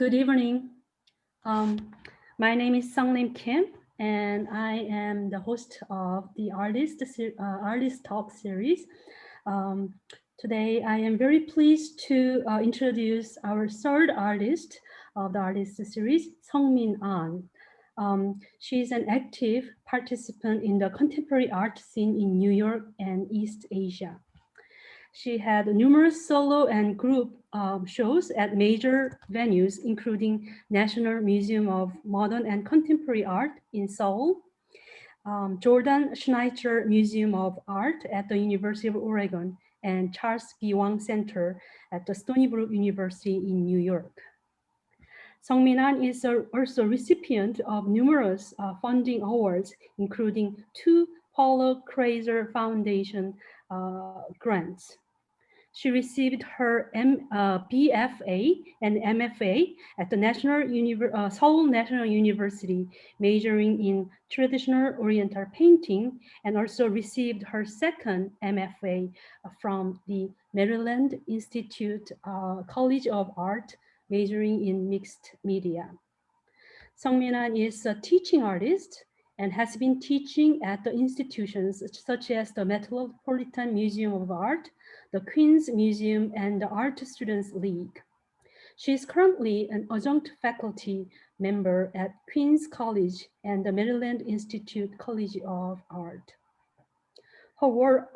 Good evening. My name is Seongmin Kim, and I am the host of the Artist Talk series. Um, Today, I am very pleased to introduce our third artist of the Artist series, Seongmin Ahn. She's an active participant in the contemporary art scene in New York and East Asia. She had numerous solo and group shows at major venues, including National Museum of Modern and Contemporary Art in Seoul, Jordan Schneider Museum of Art at the University of Oregon, and Charles B. Wang Center at the Stony Brook University in New York. Seongmin Ahn is also recipient of numerous funding awards, including 2 Paulo Kreiser Foundation grants. She received her BFA and MFA at the Seoul National University, majoring in traditional Oriental painting, and also received her second MFA from the Maryland Institute College of Art, majoring in mixed media. Seongmin Ahn is a teaching artist and has been teaching at the institutions such as the Metropolitan Museum of Art, the Queen's Museum, and the Art Students League. She is currently an adjunct faculty member at Queen's College and the Maryland Institute College of Art. Her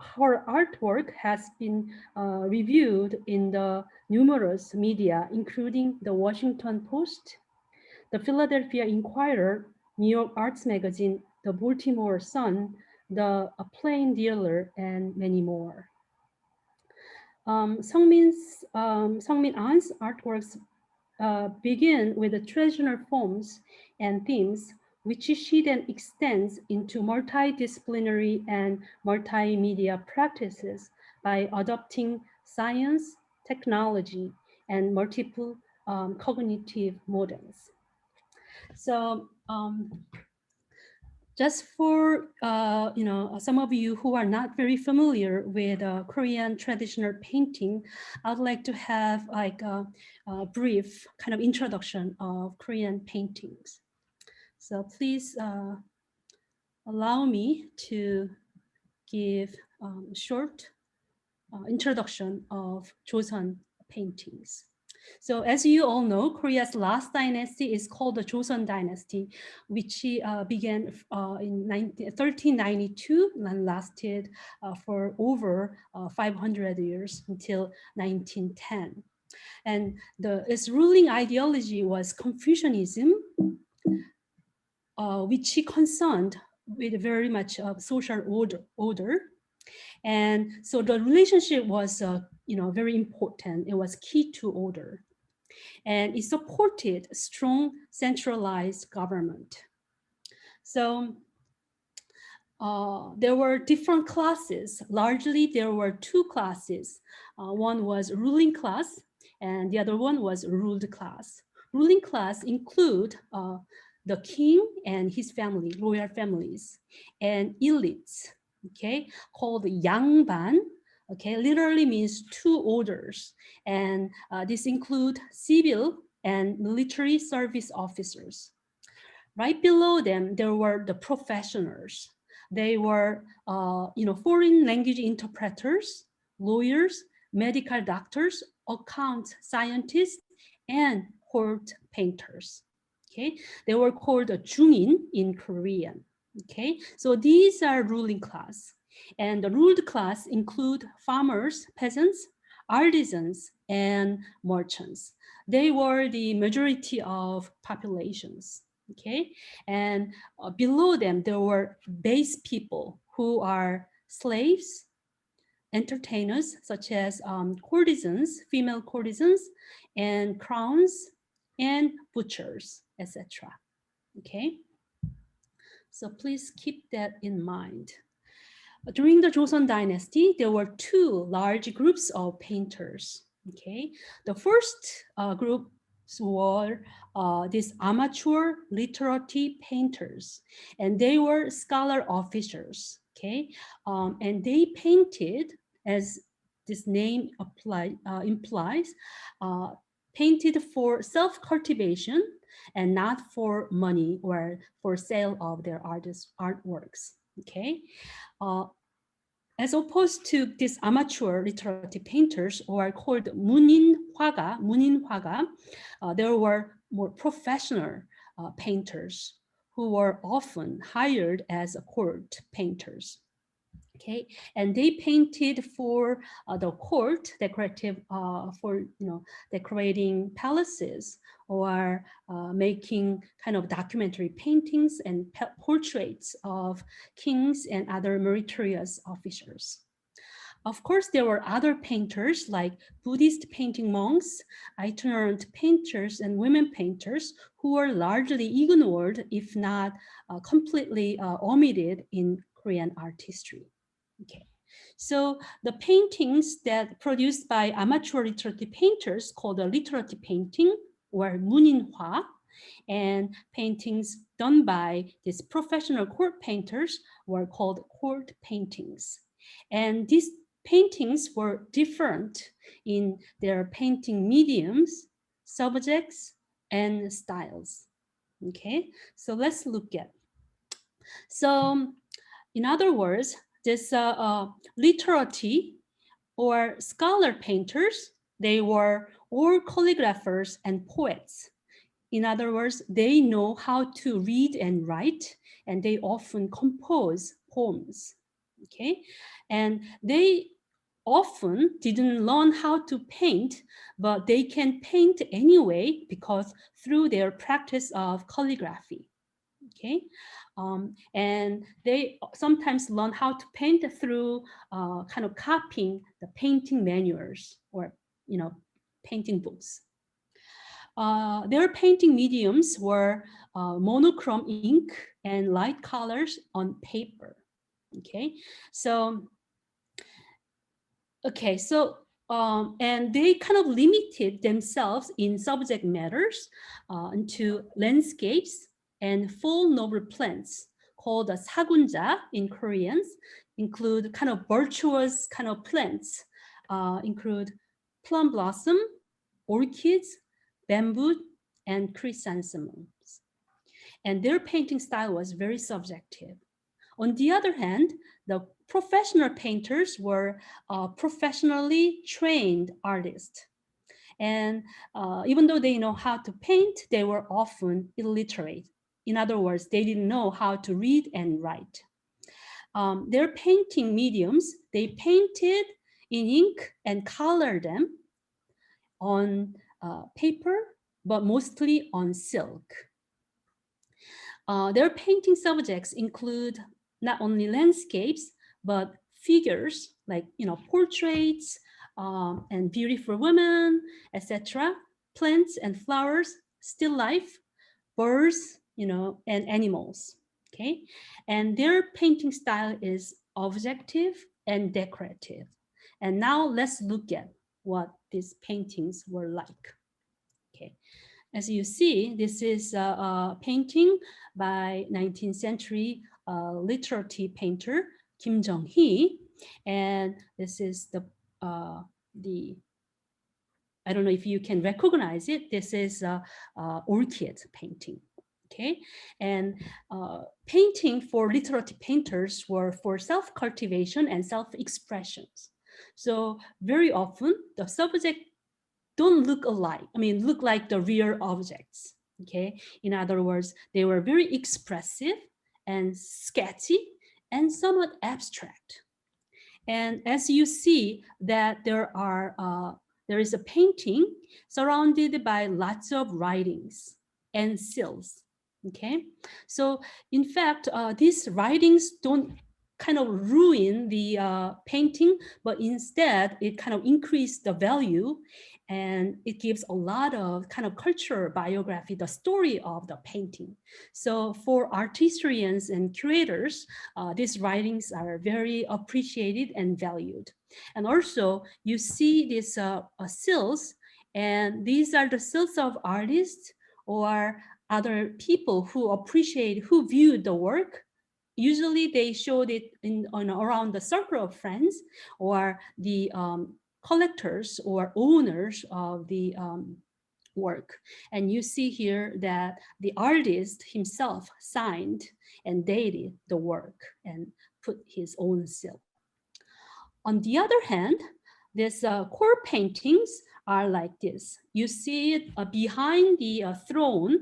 artwork has been reviewed in the numerous media, including the Washington Post, the Philadelphia Inquirer, New York Arts Magazine, the Baltimore Sun, the Plain Dealer, and many more. Seongmin Ahn's artworks begin with the traditional forms and themes, which she then extends into multidisciplinary and multimedia practices by adopting science, technology, and multiple cognitive models. So just for some of you who are not very familiar with Korean traditional painting, I'd like to have like a brief kind of introduction of Korean paintings. So please allow me to give a short introduction of Joseon paintings. So as you all know, Korea's last dynasty is called the Joseon dynasty, which began in 1392 and lasted for over 500 years until 1910. And its ruling ideology was Confucianism, which concerned with very much social order. And so the relationship was very important. It was key to order. And it supported strong centralized government. So there were different classes. Largely, there were 2 classes. One was ruling class, and the other one was ruled class. Ruling class include the king and his family, royal families, and elites, okay, called Yangban. Okay, literally means 2 orders, and this include civil and military service officers. Right below them, there were the professionals. They were, foreign language interpreters, lawyers, medical doctors, account scientists, and court painters. Okay, they were called 중인 in Korean. Okay, so these are ruling class. And the ruled class include farmers, peasants, artisans, and merchants. They were the majority of populations, okay? And below them, there were base people who are slaves, entertainers, such as courtesans, female courtesans, and crowns, and butchers, etc. Okay? So please keep that in mind. During the Joseon dynasty, there were 2 large groups of painters. Okay, the first group were these amateur literate painters, and they were scholar officers. Okay, and they painted, as this name implies, painted for self-cultivation and not for money or for sale of their artworks. Okay, as opposed to these amateur literary painters, or called 문인화가, there were more professional painters who were often hired as court painters. Okay, and they painted for the court, decorative for decorating palaces, or making kind of documentary paintings and portraits of kings and other meritorious officers. Of course, there were other painters like Buddhist painting monks, itinerant painters, and women painters who were largely ignored, if not completely omitted in Korean art history. Okay, so the paintings that produced by amateur literary painters called the literate painting, or 문인화, and paintings done by these professional court painters were called court paintings. And these paintings were different in their painting mediums, subjects, and styles. Okay, so let's look at. So in other words, this literati or scholar painters, they were all calligraphers and poets. In other words, they know how to read and write, and they often compose poems. Okay, and they often didn't learn how to paint, but they can paint anyway because through their practice of calligraphy. Okay, and they sometimes learn how to paint through kind of copying the painting manuals, or painting books. Their painting mediums were monochrome ink and light colors on paper. Okay, so and they kind of limited themselves in subject matters into landscapes and full noble plants called the 사군자 in Koreans, include kind of virtuous kind of plants, include plum blossom, orchids, bamboo, and chrysanthemums. And their painting style was very subjective. On the other hand, the professional painters were professionally trained artists. And even though they know how to paint, they were often illiterate. In other words, they didn't know how to read and write. Their painting mediums, they painted in ink and colored them on paper, but mostly on silk. Their painting subjects include not only landscapes, but figures like portraits and beautiful women, etc., plants and flowers, still life, birds, and animals. Okay, and their painting style is objective and decorative. And now let's look at what these paintings were like. Okay, as you see, this is a painting by 19th century literary painter Kim Jung-hee, and this is the I don't know if you can recognize it. This is a orchid painting. Okay, and painting for literary painters were for self-cultivation and self-expressions. So very often the subject don't look alike. I mean, look like the real objects. Okay, in other words, they were very expressive and sketchy and somewhat abstract. And as you see that there is a painting surrounded by lots of writings and seals. Okay, so in fact, these writings don't kind of ruin the painting, but instead it kind of increases the value, and it gives a lot of kind of cultural biography, the story of the painting. So for art historians and curators, these writings are very appreciated and valued. And also you see these seals, and these are the seals of artists or other people who appreciate, who viewed the work. Usually they showed it around the circle of friends or the collectors or owners of the work. And you see here that the artist himself signed and dated the work and put his own seal. On the other hand, these core paintings are like this. You see it behind the throne,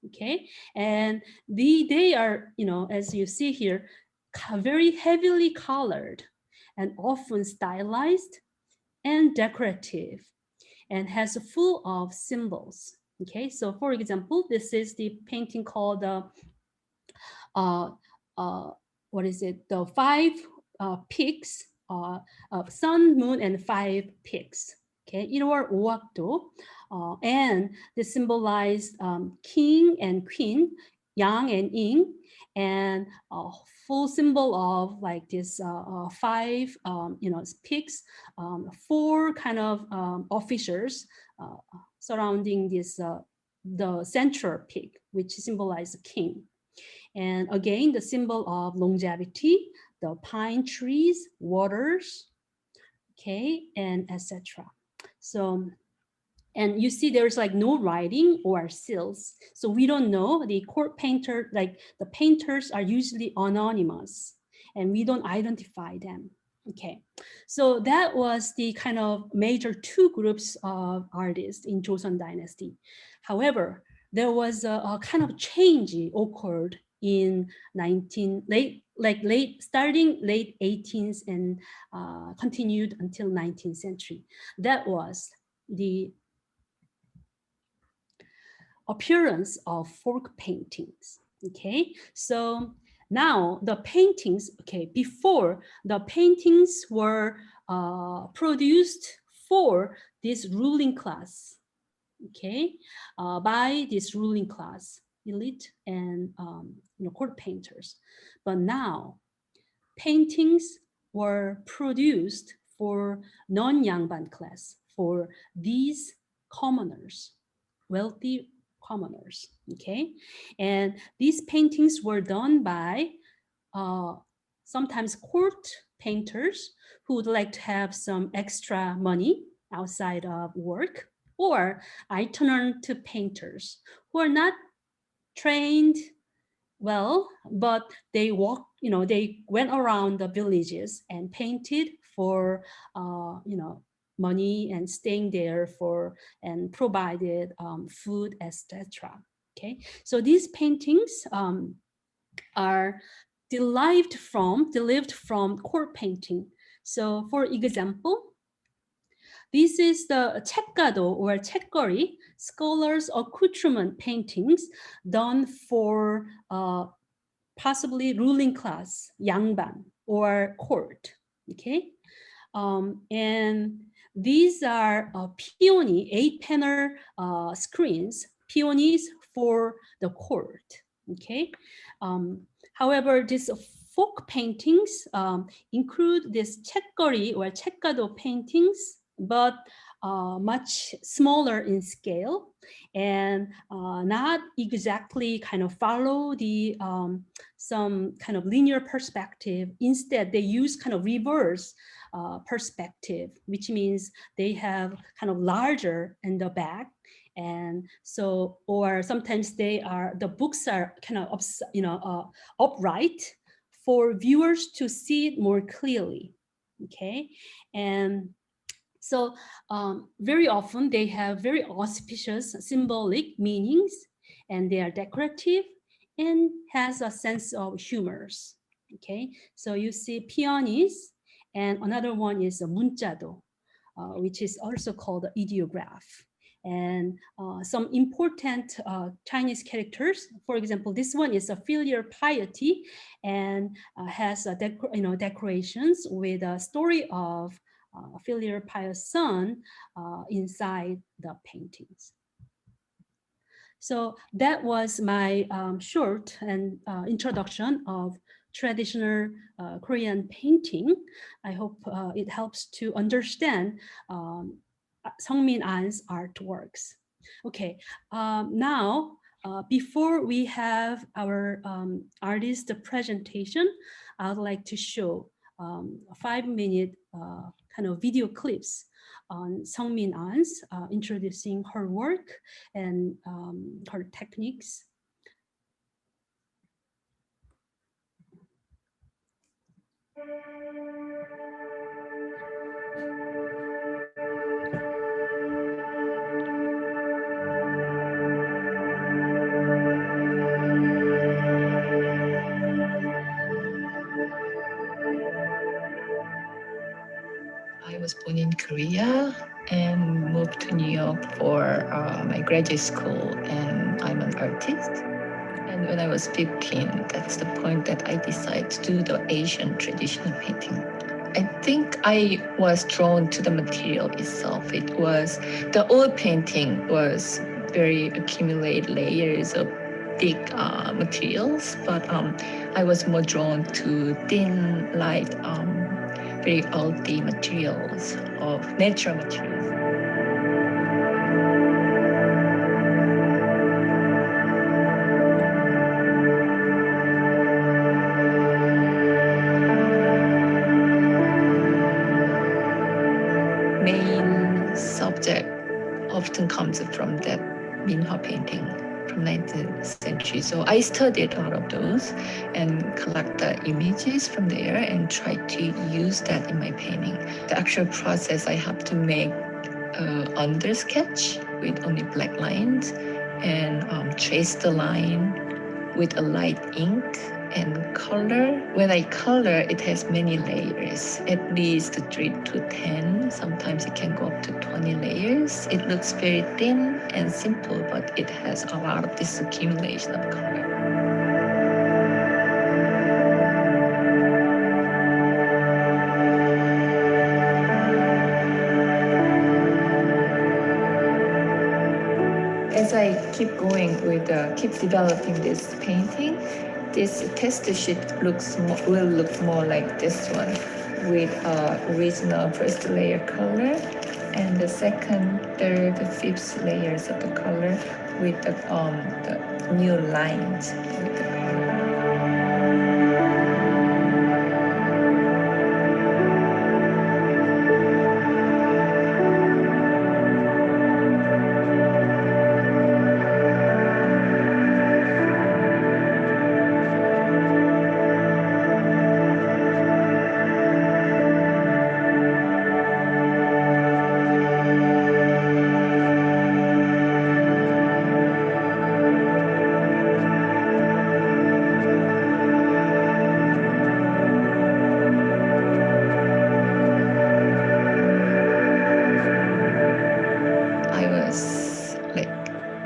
okay? And they are, as you see here, very heavily colored and often stylized and decorative and has full of symbols. Okay, so for example, this is the painting called uh, uh, what is it? The five peaks, sun, moon, and five peaks. Okay, 1월 5학도, and they symbolize king and queen, yang and yin, and a full symbol of like this five, peaks, four kind of officers surrounding this the central peak, which symbolizes king. And again, the symbol of longevity, the pine trees, waters, okay, and etc. So, and you see there's like no writing or seals. So we don't know the court painter, like the painters are usually anonymous and we don't identify them. Okay, so that was the kind of major two groups of artists in Joseon Dynasty. However, there was a kind of change occurred in starting late 18th and continued until 19th century. That was the appearance of folk paintings. Okay, so now the paintings, okay, before the paintings were produced for this ruling class, okay, by this ruling class, elite and court painters. But now paintings were produced for non-Yangban class, for these commoners, wealthy commoners, okay? And these paintings were done by sometimes court painters who would like to have some extra money outside of work, or itinerant painters who are not trained well, but they they went around the villages and painted for, money and staying there for and provided food, etc. Okay, so these paintings are derived from court painting. So, for example, this is the 책가도 or 책거리, scholars' accoutrement paintings done for possibly ruling class, 양반, or court, okay? And these are peony, 8-panel screens, peonies for the court, okay? However, these folk paintings include this 책거리 or 책가도 paintings, but much smaller in scale and not exactly kind of follow the some kind of linear perspective. Instead, they use kind of reverse perspective, which means they have kind of larger in the back. And so, or sometimes the books are kind of, upright for viewers to see it more clearly, okay? And so very often they have very auspicious symbolic meanings and they are decorative and has a sense of humors, okay? So you see peonies and another one is a 문자도, which is also called the ideograph. And some important Chinese characters, for example, this one is a filial piety and has decorations with a story of filial pious son inside the paintings. So that was my short and introduction of traditional Korean painting. I hope it helps to understand Seongmin Ahn's artworks. Okay, now before we have our artist presentation, I would like to show a 5-minute kind of video clips on Seongmin Ahn's, introducing her work and her techniques. I was born in Korea and moved to New York for my graduate school, and I'm an artist. And when I was 15, that's the point that I decided to do the Asian traditional painting. I think I was drawn to the material itself. It was, the old painting was very accumulated layers of big materials, but I was more drawn to thin, light, very earthy materials of natural materials. Main subject often comes from that Minhwa painting from 19th century. So I studied a lot of those and collect the images from there and try to use that in my painting. The actual process, I have to make under sketch with only black lines and trace the line with a light ink and color. When I color, it has many layers, at least 3 to 10. Sometimes it can go up to 20 layers. It looks very thin and simple, but it has a lot of this accumulation of color. As I keep going with, keep developing this painting, this test sheet will look more like this one, with original first layer color, and the second, third, fifth layers of the color with the new lines with the color.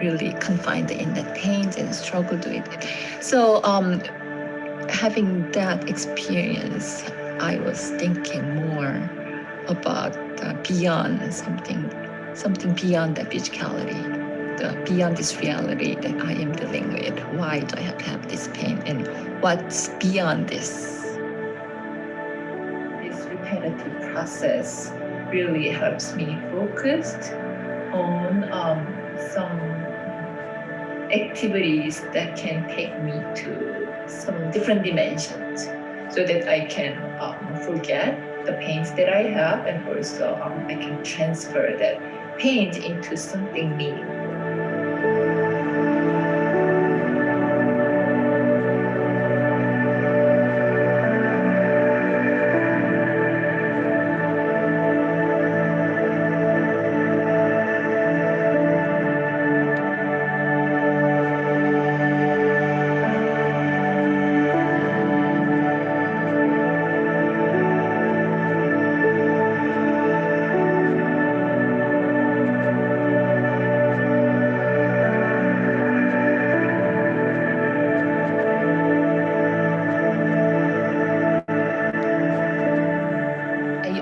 Really confined in that paint and struggled with it. So having that experience, I was thinking more about beyond something beyond the physicality, beyond this reality that I am dealing with. Why do I have to have this pain, and what's beyond this? This repetitive process really helps me focused on some activities that can take me to some different dimensions, so that I can forget the pains that I have, and also I can transfer that pain into something meaningful.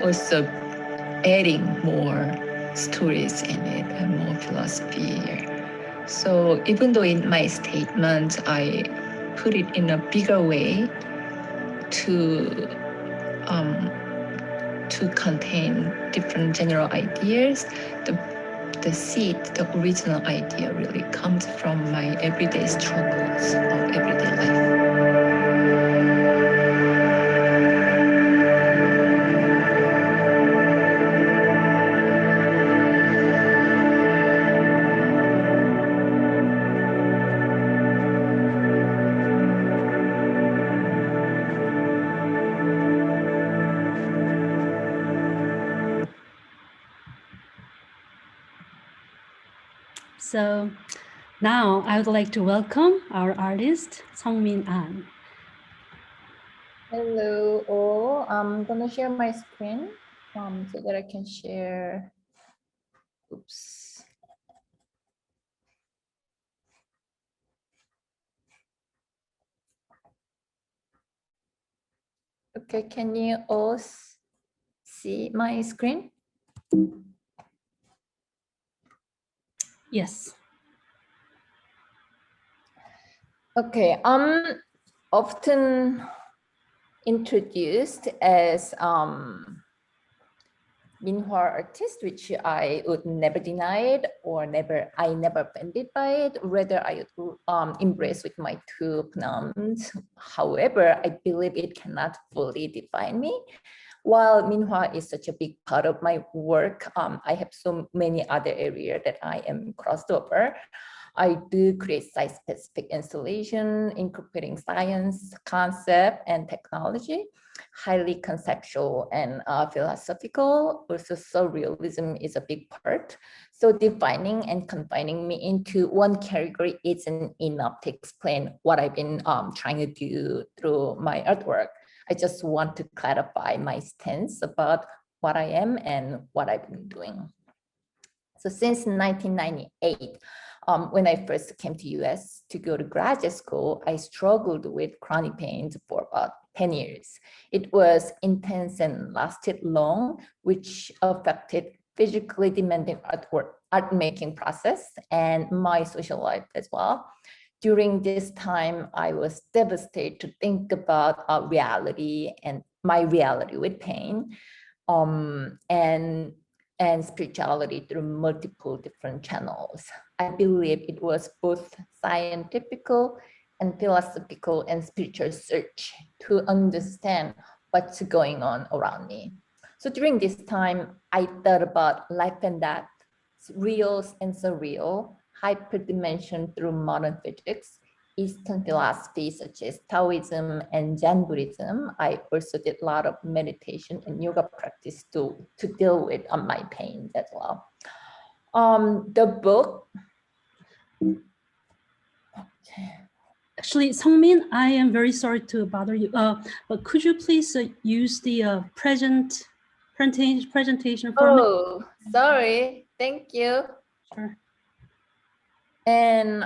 Also adding more stories in it and more philosophy here. So even though in my statement I put it in a bigger way to contain different general ideas, the seed, the original idea really comes from my everyday struggles of everyday life. So now I would like to welcome our artist, Seongmin Ahn. Hello all. I'm gonna share my screen so that I can share. Oops. Okay, can you all see my screen? Yes. Okay, I'm often introduced as Minhwa artist, which I would never deny it or I never offended by it. Rather, I embrace with my two pronouns. However, I believe it cannot fully define me. While Minhwa is such a big part of my work, I have so many other areas that I am crossed over. I do create site-specific installation, incorporating science, concept, and technology, highly conceptual and philosophical. Also, surrealism is a big part. So defining and confining me into one category isn't enough to explain what I've been trying to do through my artwork. I just want to clarify my stance about what I am and what I've been doing. So since 1998, when I first came to US to go to graduate school, I struggled with chronic pain for about 10 years. It was intense and lasted long, which affected physically demanding art making process and my social life as well. During this time, I was devastated to think about reality and my reality with pain. And spirituality through multiple different channels. I believe it was both scientific and philosophical and spiritual search to understand what's going on around me. So during this time, I thought about life and death, real and surreal, hyperdimension through modern physics, Eastern philosophy such as Taoism and Zen Buddhism. I also did a lot of meditation and yoga practice to deal with my pain as well. The book. Actually, Seongmin, I am very sorry to bother you. But could you please use the presentation for me? Oh, sorry. Thank you. Sure. And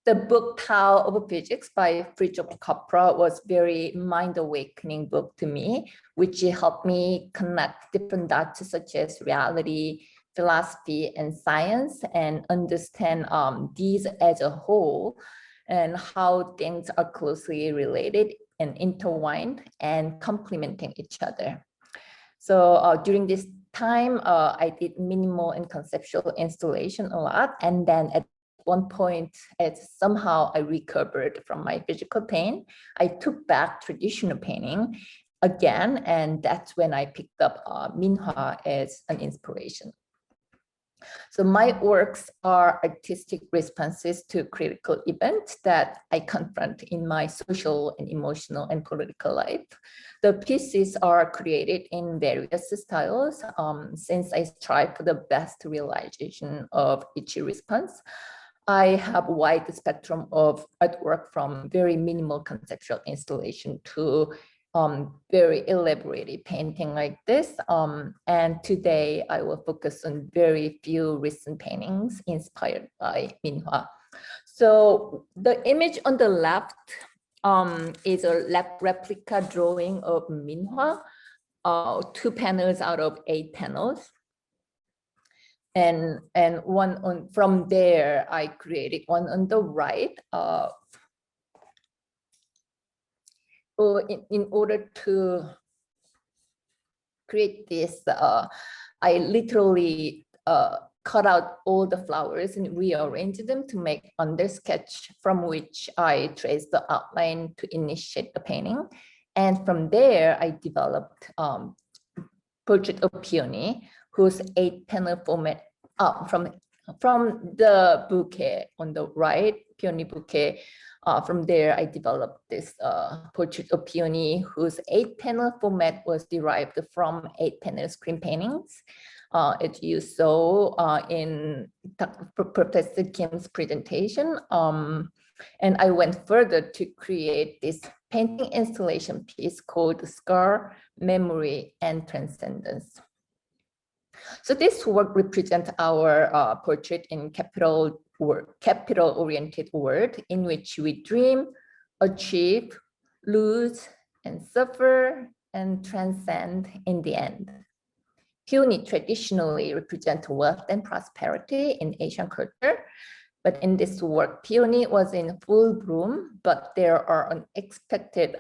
the book Tao of Physics by Fritjof Capra was very mind-awakening book to me, which helped me connect different dots such as reality, philosophy, and science, and understand these as a whole and how things are closely related and intertwined and complementing each other. So during this time, I did minimal and conceptual installation a lot, and then at one point, somehow I recovered from my physical pain. I took back traditional painting again, and that's when I picked up Minhwa as an inspiration. So my works are artistic responses to critical events that I confront in my social and emotional and political life. The pieces are created in various styles since I strive for the best realization of each response. I have a wide spectrum of artwork from very minimal conceptual installation to very elaborate painting like this. And today I will focus on very few recent paintings inspired by Minhwa. So the image on the left is a replica drawing of Minhwa, 2 panels out of 8 panels. And one on from there, I created one on the right. In order to create this, I literally cut out all the flowers and rearrange them to make under sketch from which I trace the outline to initiate the painting. And from there, I developed Portrait of Peony, whose 8-panel format from the bouquet on the right, Peony bouquet. From there, I developed this Portrait of Peony, whose 8-panel format was derived from 8-panel screen paintings. as you saw in Professor Kim's presentation. And I went further to create this painting installation piece called Scar, Memory, and Transcendence. So this work represents our portrait in capital-oriented world in which we dream, achieve, lose, and suffer, and transcend in the end. Peony traditionally represent wealth and prosperity in Asian culture, but in this work, peony was in full bloom, but there are unexpected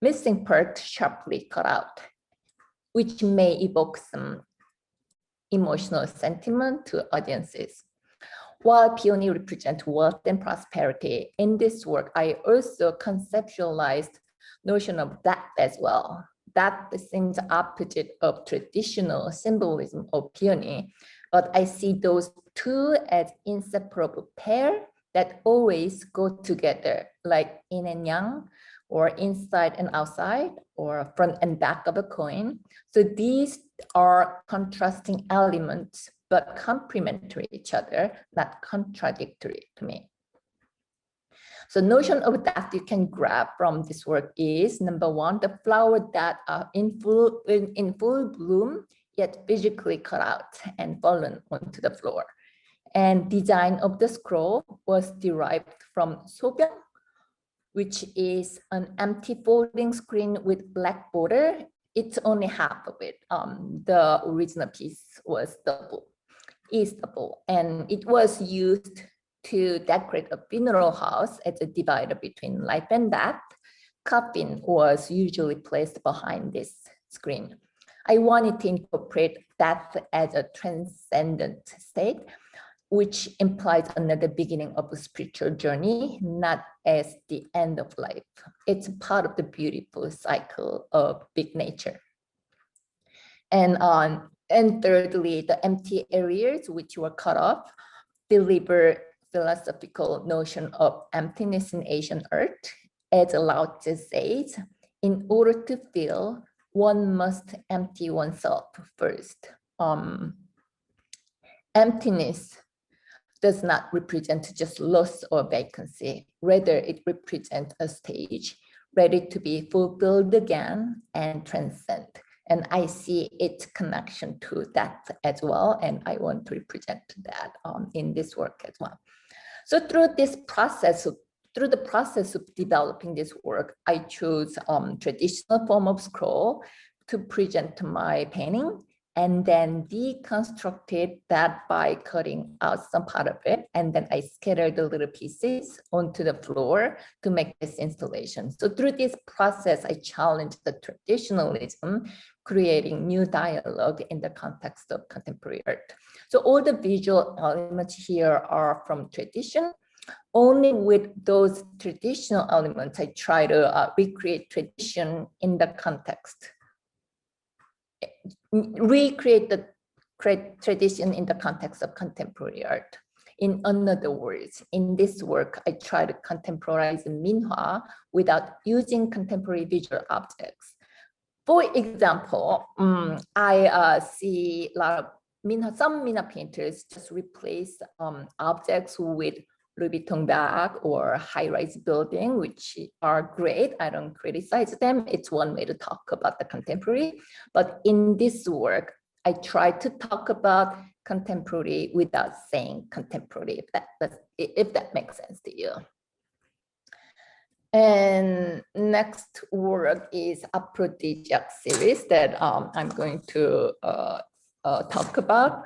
missing parts sharply cut out, which may evoke some emotional sentiment to audiences. While peony represents wealth and prosperity, in this work, I also conceptualized notion of that as well. That seems opposite of traditional symbolism of peony, but I see those two as inseparable pair that always go together, like yin and yang, or inside and outside, or front and back of a coin. So these are contrasting elements, but complementary each other, not contradictory to me. So notion of that you can grab from this work is, number one, the flower that are in full bloom, yet physically cut out and fallen onto the floor. And design of the scroll was derived from sobyang, which is an empty folding screen with black border. It's only half of it. The original piece was double, and it was used to decorate a funeral house as a divider between life and death. Coffin was usually placed behind this screen. I wanted to incorporate death as a transcendent state, which implies another beginning of a spiritual journey, not as the end of life. It's part of the beautiful cycle of big nature. And thirdly, the empty areas which were cut off deliver philosophical notion of emptiness in Asian art. As Lao Tzu says, in order to feel, one must empty oneself first. Emptiness does not represent just loss or vacancy. Rather, it represents a stage ready to be fulfilled again and transcend. And I see its connection to that as well. And I want to represent that in this work as well. So through the process of developing this work, I chose traditional form of scroll to present my painting, and then deconstructed that by cutting out some part of it. And then I scattered the little pieces onto the floor to make this installation. So through this process, I challenged the traditionalism, creating new dialogue in the context of contemporary art. So all the visual elements here are from tradition. Only with those traditional elements, I try to recreate tradition in the context. Recreate the tradition in the context of contemporary art. In other words, in this work, I try to contemporize Minhwa without using contemporary visual objects. For example, I see a lot of some Minhwa painters just replace objects with Louis Vuitton bag or high-rise building, which are great. I don't criticize them. It's one way to talk about the contemporary. But in this work, I try to talk about contemporary without saying contemporary, if that makes sense to you. And next work is Aphrodisiac series that I'm going to talk about.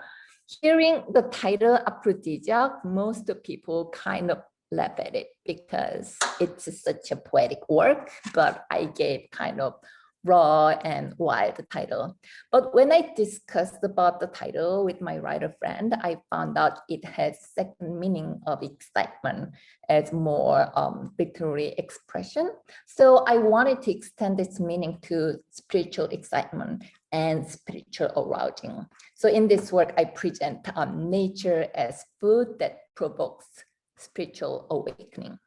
Hearing the title Aphrodisiac, most people kind of laugh at it because it's such a poetic work, but I gave kind of raw and wild title. But when I discussed about the title with my writer friend, I found out it has second meaning of excitement as more literary expression. So I wanted to extend its meaning to spiritual excitement and spiritual arousing. So in this work, I present nature as food that provokes spiritual awakening.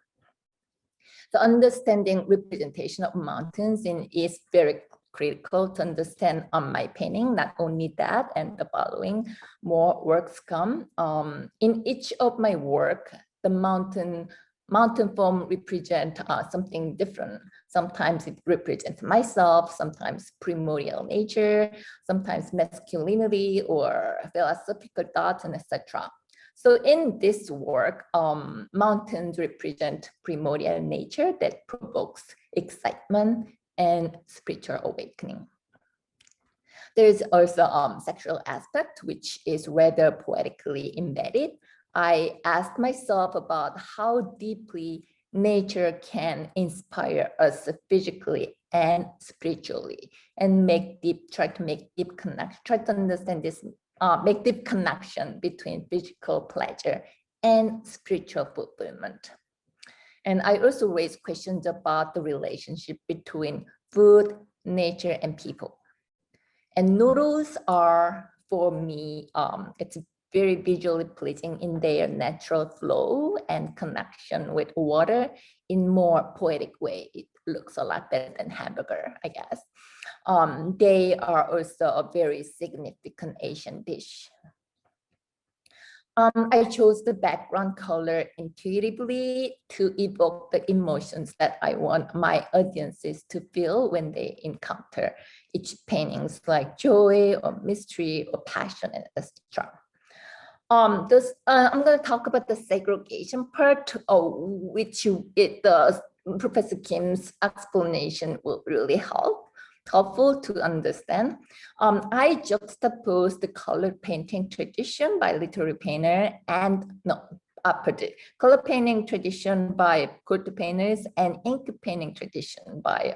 The understanding representation of mountains is very critical to understand my painting. Not only that, and the following more works come. In each of my work, the mountain form represent something different. Sometimes it represents myself, sometimes primordial nature, sometimes masculinity or philosophical thoughts, and etc. So in this work, mountains represent primordial nature that provokes excitement and spiritual awakening. There's also sexual aspect, which is rather poetically embedded. I asked myself about how deeply nature can inspire us physically and spiritually, and try to make deep connection, try to understand this, make deep connection between physical pleasure and spiritual fulfillment. And I also raised questions about the relationship between food, nature, and people. And noodles are, for me, it's very visually pleasing in their natural flow and connection with water in more poetic way. It looks a lot better than hamburger, I guess. They are also a very significant Asian dish. I chose the background color intuitively to evoke the emotions that I want my audiences to feel when they encounter each paintings, like joy or mystery or passion, etc. I'm going to talk about the segregation part, which Professor Kim's explanation will really helpful to understand. I juxtaposed the color painting tradition by literary painter color painting tradition by court painters and ink painting tradition by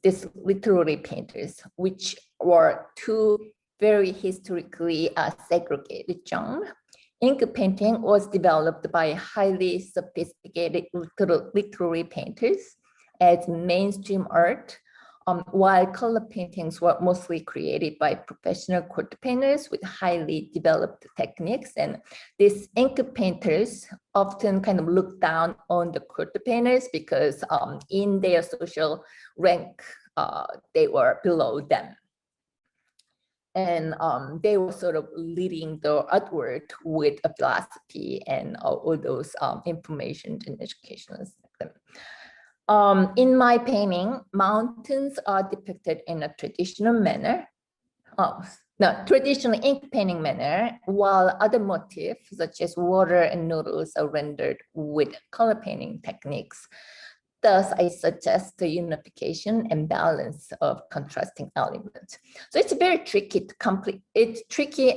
these literary painters, which were two very historically segregated genre. Ink painting was developed by highly sophisticated literary painters as mainstream art, while color paintings were mostly created by professional court painters with highly developed techniques. And these ink painters often kind of look down on the court painters because in their social rank, they were below them. And they were sort of leading the artwork with a philosophy and all those information and education. In my painting, mountains are depicted in a traditional manner. Traditional ink painting manner, while other motifs such as water and noodles are rendered with color painting techniques. Thus, I suggest the unification and balance of contrasting elements. So it's very tricky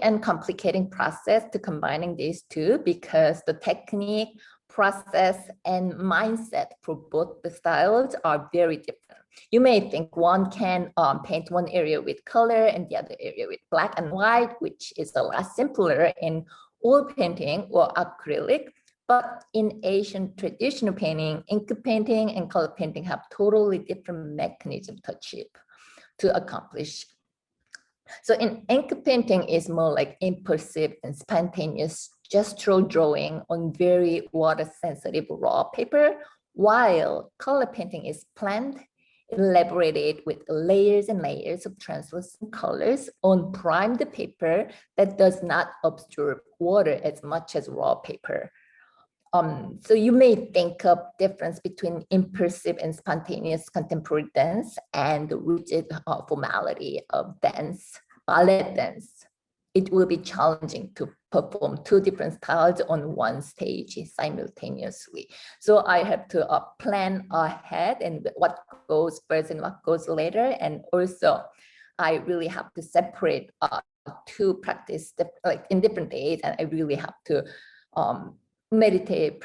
and complicating process to combining these two, because the technique, process, and mindset for both the styles are very different. You may think one can paint one area with color and the other area with black and white, which is a lot simpler in oil painting or acrylic. But in Asian traditional painting, ink painting and color painting have totally different mechanisms to accomplish. So in ink painting is more like impulsive and spontaneous gestural drawing on very water-sensitive raw paper, while color painting is planned, elaborated with layers and layers of translucent colors on primed paper that does not absorb water as much as raw paper. So you may think of difference between impulsive and spontaneous contemporary dance and the rigid formality of dance, ballet dance. It will be challenging to perform two different styles on one stage simultaneously. So I have to plan ahead and what goes first and what goes later. And also I really have to separate two practice like in different days, and I really have to meditate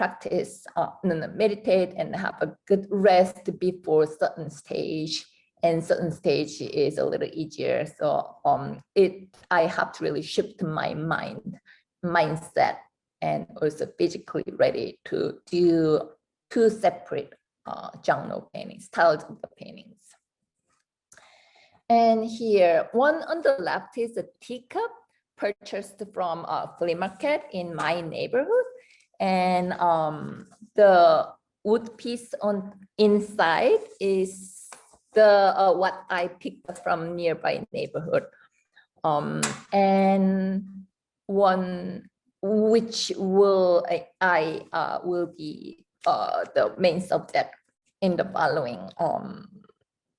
and have a good rest before certain stage, and certain stage is a little easier. So I have to really shift my mindset and also physically ready to do two separate genre paintings, styles of the paintings. And here, one on the left is a teacup purchased from a flea market in my neighborhood. And the wood piece on inside is the what I picked up from nearby neighborhood. And one which will I will be the main subject in the following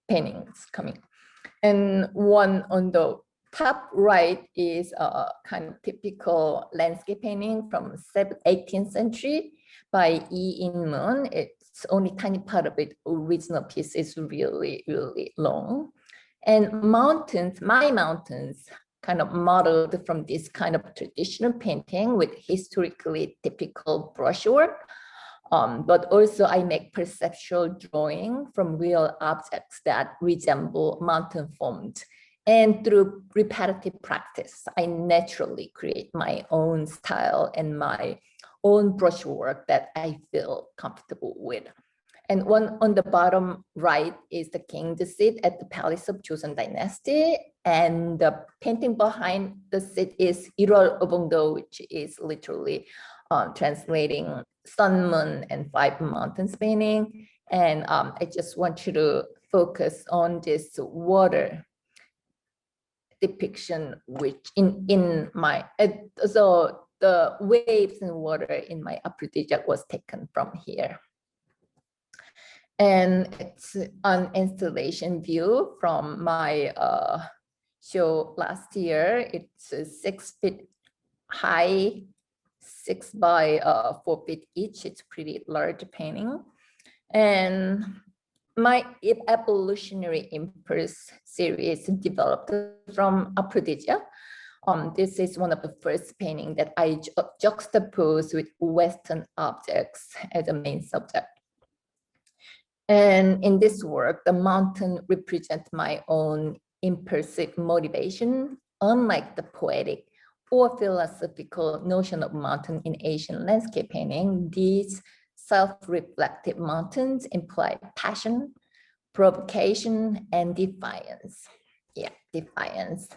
paintings coming. And one on the top right is a kind of typical landscape painting from 18th century by Seongmin Ahn. It's only tiny part of it. Original piece is really, really long. And mountains, my mountains, kind of modeled from this kind of traditional painting with historically typical brushwork. But also I make perceptual drawing from real objects that resemble mountain forms. And through repetitive practice, I naturally create my own style and my own brushwork that I feel comfortable with. And one on the bottom right is the king's seat at the palace of Joseon Dynasty. And the painting behind the seat is Irol Obongdo, which is literally translating sun, moon, and 5 mountains painting. And I just want you to focus on this water depiction, which in my, so the waves and water in my aphrodisiac was taken from here. And it's an installation view from my show last year. It's 6 feet high, 6 by 4 feet each. It's pretty large painting. And my evolutionary impulse series developed from aphrodisiac. This is one of the first painting that I juxtapose with Western objects as a main subject. And in this work, the mountain represents my own impulsive motivation. Unlike the poetic or philosophical notion of mountain in Asian landscape painting, these self-reflective mountains imply passion, provocation, and defiance. Yeah, defiance.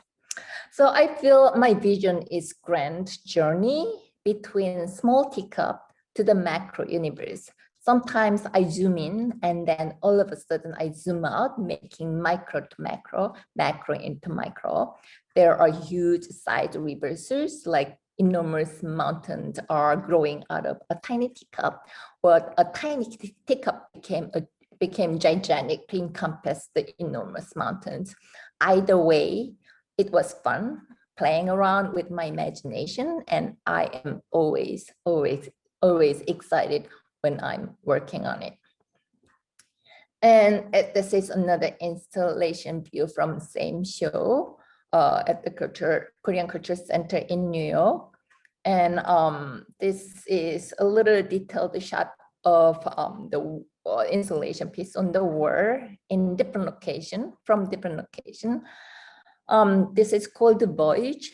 So I feel my vision is grand journey between small teacup to the macro universe. Sometimes I zoom in and then all of a sudden I zoom out, making micro to macro, macro into micro. There are huge side reversals, like enormous mountains are growing out of a tiny teacup, but a tiny teacup became gigantic to encompass the enormous mountains. Either way, it was fun playing around with my imagination, and I am always excited when I'm working on it. And this is another installation view from the same show at the Korean Culture Center in New York. And this is a little detailed shot of the installation piece on the wall in different location, from different location. This is called the Voyage.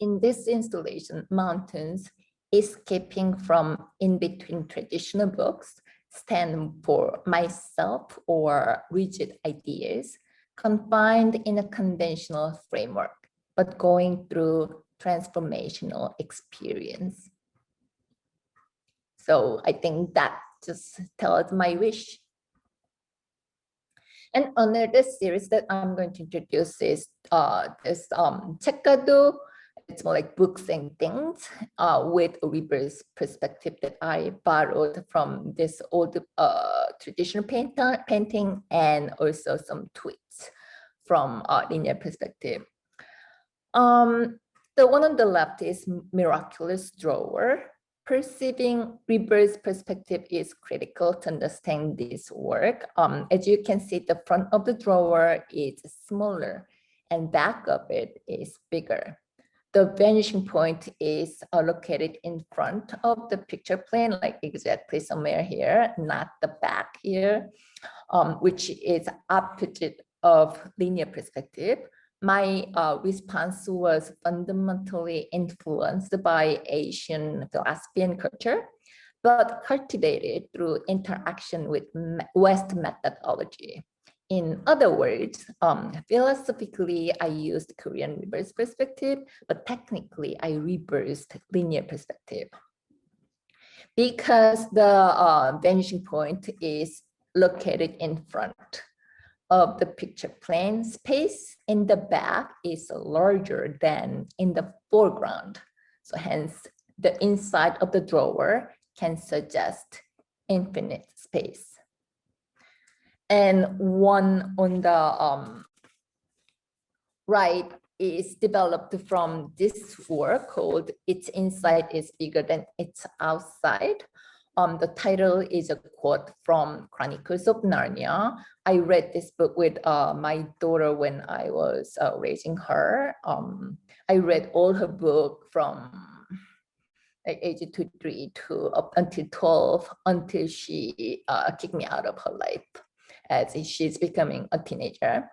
In this installation, mountains escaping from in between traditional books stand for myself or rigid ideas confined in a conventional framework, but going through transformational experience. So I think that just tells my wish. And another series that I'm going to introduce is this 책가도. It's more like books and things with a reverse perspective that I borrowed from this old traditional painting and also some tweets from linear perspective. The one on the left is Miraculous Drawer. Perceiving reverse perspective is critical to understand this work. As you can see, the front of the drawer is smaller and back of it is bigger. The vanishing point is located in front of the picture plane, like exactly somewhere here, not the back here, which is opposite of linear perspective. My response was fundamentally influenced by Asian philosophy and culture, but cultivated through interaction with West methodology. In other words, philosophically, I used Korean reverse perspective, but technically I reversed linear perspective. Because the vanishing point is located in front, of the picture plane, space in the back is larger than in the foreground. So hence, the inside of the drawer can suggest infinite space. And one on the right is developed from this work called Its Inside is Bigger Than Its Outside. The title is a quote from Chronicles of Narnia. I read this book with my daughter when I was raising her. I read all her book from like age 2, 3 to up until 12, until she kicked me out of her life as she's becoming a teenager.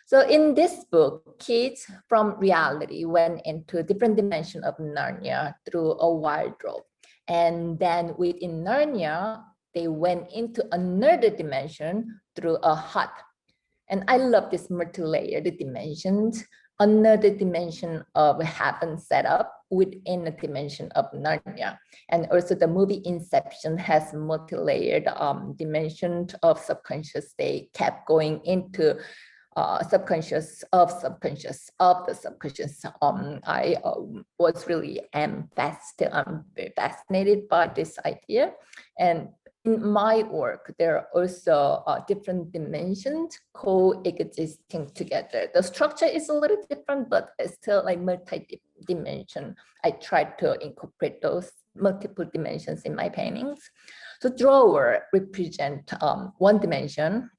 So in this book, kids from reality went into different dimension of Narnia through a wardrobe. And then within Narnia, they went into another dimension through a hut. And I love this multi-layered dimensions, another dimension of heaven set up within a dimension of Narnia. And also the movie Inception has multi-layered dimensions of subconscious. They kept going into subconscious of subconscious of the subconscious. I was really I'm very fascinated by this idea. And in my work, there are also different dimensions coexisting together. The structure is a little different, but it's still like multi-dimension. I try to incorporate those multiple dimensions in my paintings. So drawer represent one dimension,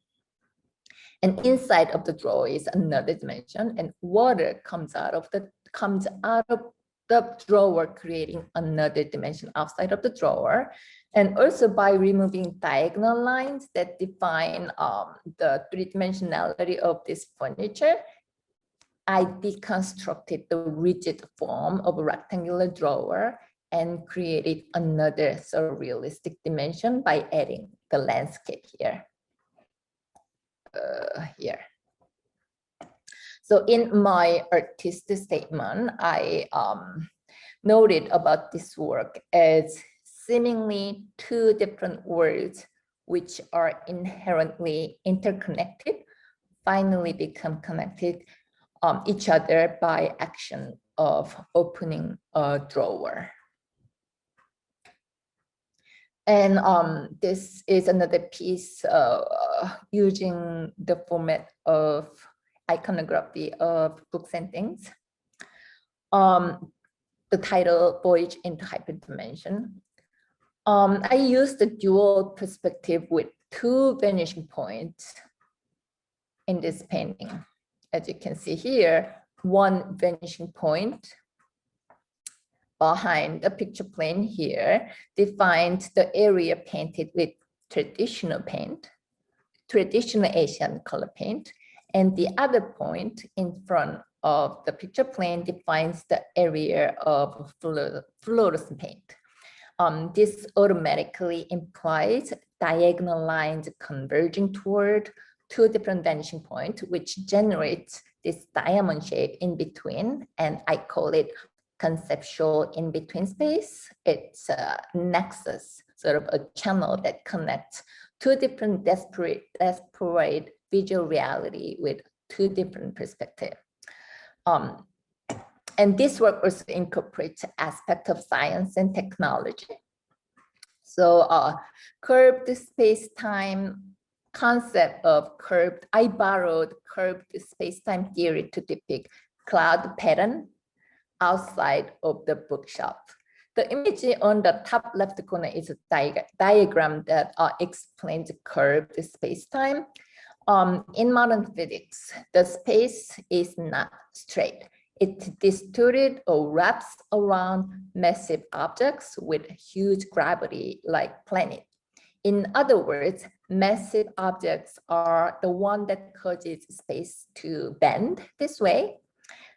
and inside of the drawer is another dimension, and water comes out of the drawer, creating another dimension outside of the drawer. And also by removing diagonal lines that define the three-dimensionality of this furniture, I deconstructed the rigid form of a rectangular drawer and created another surrealistic dimension by adding the landscape here. So in my artistic statement, I noted about this work as seemingly two different worlds which are inherently interconnected, finally become connected each other by action of opening a drawer. And this is another piece using the format of iconography of books and things. The title, Voyage into Hyperdimension. I used the dual perspective with two vanishing points in this painting. As you can see here, one vanishing point behind the picture plane here defines the area painted with traditional paint, traditional Asian color paint, and the other point in front of the picture plane defines the area of fluorescent paint. This automatically implies diagonal lines converging toward two different vanishing points, which generates this diamond shape in between, and I call it conceptual in-between space. It's a nexus, sort of a channel that connects two different disparate visual reality with two different perspectives. And this work also incorporates aspects of science and technology. So curved space-time concept of curved, I borrowed curved space-time theory to depict cloud pattern outside of the bookshop. The image on the top left corner is a diagram that explains curved space-time. In modern physics, the space is not straight. It's distorted or wraps around massive objects with huge gravity like planets. In other words, massive objects are the one that causes space to bend this way.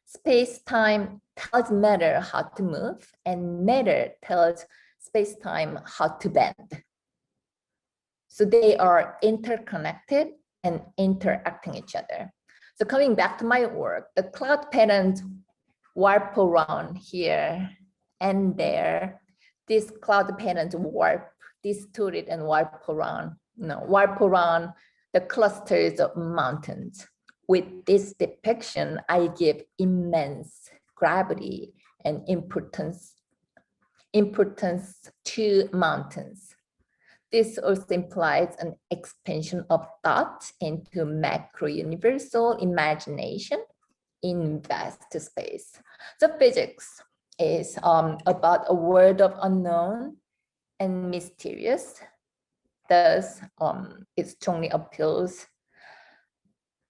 Space-time tells matter how to move, and matter tells space-time how to bend. So they are interconnected and interacting each other. So coming back to my work, the cloud patterns warp around here and there. These cloud patterns warp, distorted and warp around, warp around the clusters of mountains. With this depiction, I give immense gravity and importance to mountains. This also implies an expansion of thought into macro-universal imagination in vast space. So physics is about a world of unknown and mysterious. Thus, it strongly appeals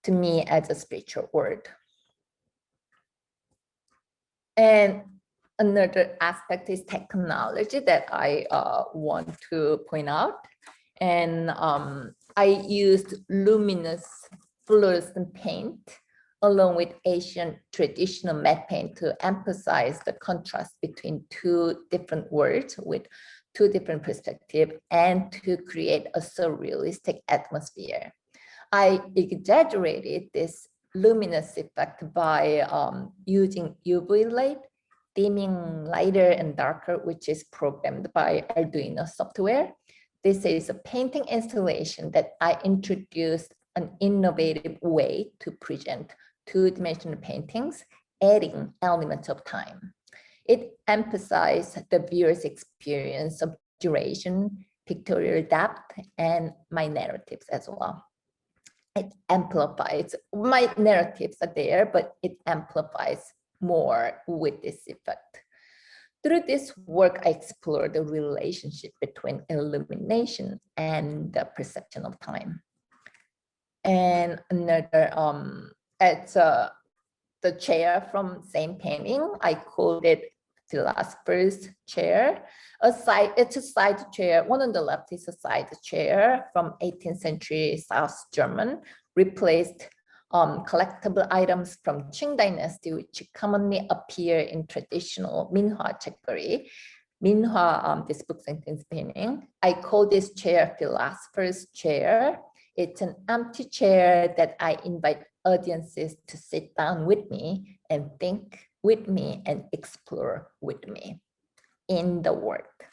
to me as a spiritual word. And another aspect is technology that I want to point out. And I used luminous fluorescent paint along with Asian traditional matte paint to emphasize the contrast between two different worlds with two different perspectives and to create a surrealistic atmosphere. I exaggerated this luminous effect by using UV light, dimming lighter and darker, which is programmed by Arduino software. This is a painting installation that I introduced an innovative way to present two-dimensional paintings, adding elements of time. It emphasized the viewer's experience of duration, pictorial depth, and my narratives as well. It amplifies, my narratives are there, but it amplifies more with this effect. Through this work, I explored the relationship between illumination and the perception of time. And another, it's the chair from same painting. I called it philosopher's chair. It's a side chair. One on the left is a side chair from 18th century South German, replaced collectible items from Qing Dynasty, which commonly appear in traditional Minhwa category. Minhwa, this book sentence painting. I call this chair philosopher's chair. It's an empty chair that I invite audiences to sit down with me and think with me and explore with me in the work.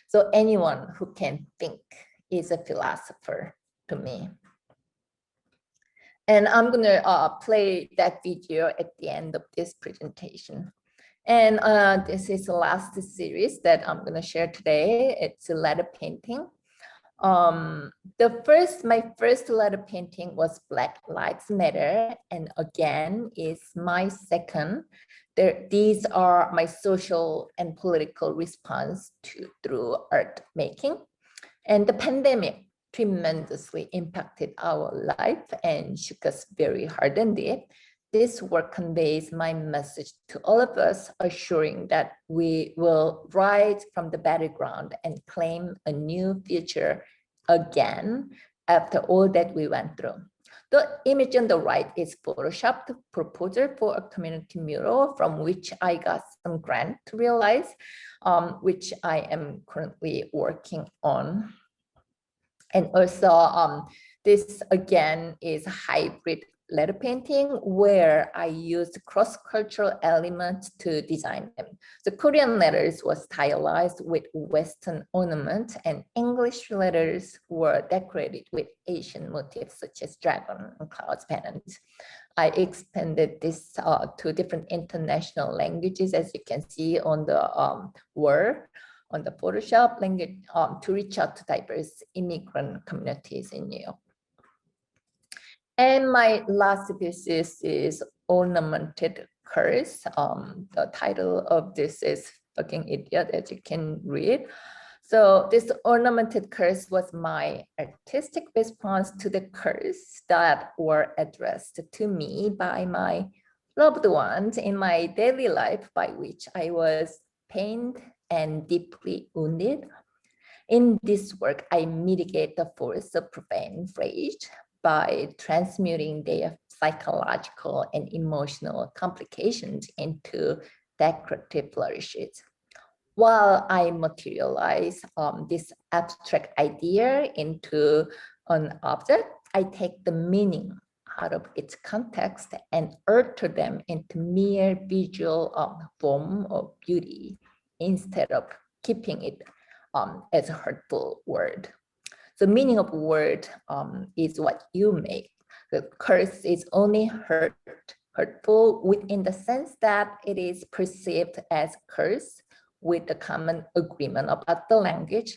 So anyone who can think is a philosopher to me. And I'm gonna play that video at the end of this presentation. And this is the last series that I'm gonna share today. It's a letter painting. My first letter painting was Black Lives Matter, and again is my second. These are my social and political response through art making. And the pandemic tremendously impacted our life and shook us very hard and deep. This work conveys my message to all of us, assuring that we will rise from the battleground and claim a new future again after all that we went through. The image on the right is photoshopped proposal for a community mural from which I got some grant to realize, which I am currently working on. And also this again is a hybrid letter painting where I used cross-cultural elements to design them. The Korean letters was stylized with Western ornament and English letters were decorated with Asian motifs such as dragon and clouds pennants. I expanded this to different international languages, as you can see on the wall on the Photoshop language to reach out to diverse immigrant communities in New York. And my last piece is Ornamented Curse. The title of this is Fucking Idiot, as you can read. So this ornamented curse was my artistic response to the curse that were addressed to me by my loved ones in my daily life, by which I was pained and deeply wounded. In this work, I mitigate the force of profane rage by transmuting their psychological and emotional complications into decorative flourishes. While I materialize this abstract idea into an object, I take the meaning out of its context and alter them into mere visual form of beauty instead of keeping it as a hurtful word. The meaning of word is what you make. The curse is only hurtful within the sense that it is perceived as curse with the common agreement about the language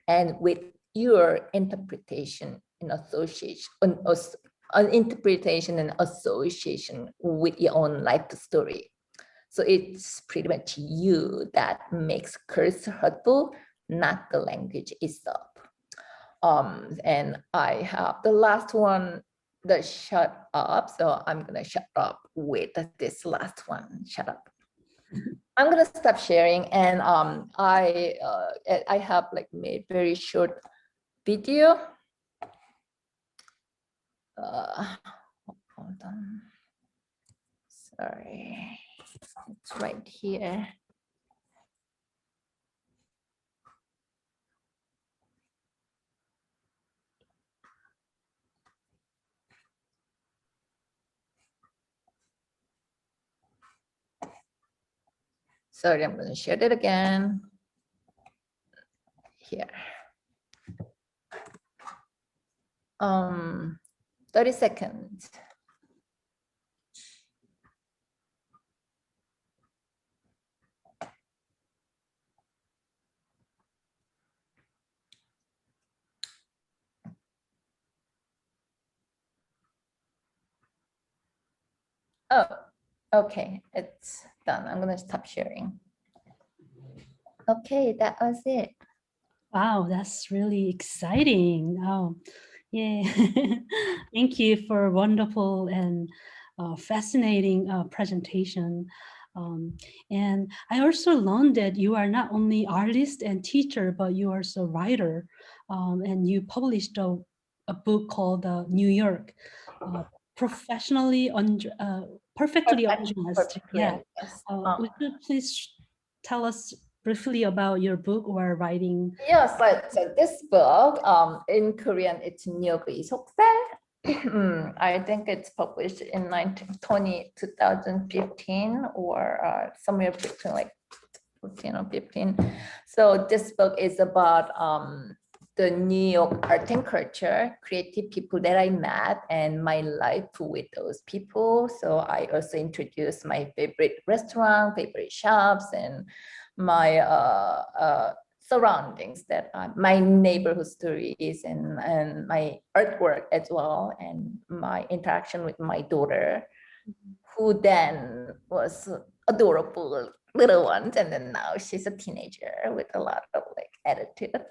and with your interpretation in association, an interpretation and association with your own life story. So it's pretty much you that makes curse hurtful, not the language itself. And I have the last one, the shut up. So I'm gonna shut up with this last one, shut up. I'm gonna stop sharing, and I have like made very short video. Hold on. Sorry, it's right here. Sorry, I'm gonna share it again. Here. 30 seconds. Oh, okay, it's done. I'm gonna stop sharing. Okay, that was it. Wow, that's really exciting. Oh, yeah. Thank you for a wonderful and fascinating presentation. And I also learned that you are not only artist and teacher, but you are also writer. And you published a book called New York, professionally perfectly undressed. Yeah. Yes. Would you please tell us briefly about your book or writing? Yes, so this book, in Korean, it's New York 속세. I think it's published in 2015 or somewhere between like 14 or 15. So this book is about the New York art and culture, creative people that I met and my life with those people. So I also introduced my favorite restaurant, favorite shops, and my surroundings, that my neighborhood stories and my artwork as well, and my interaction with my daughter, who then was adorable little ones, and then now she's a teenager with a lot of like attitude.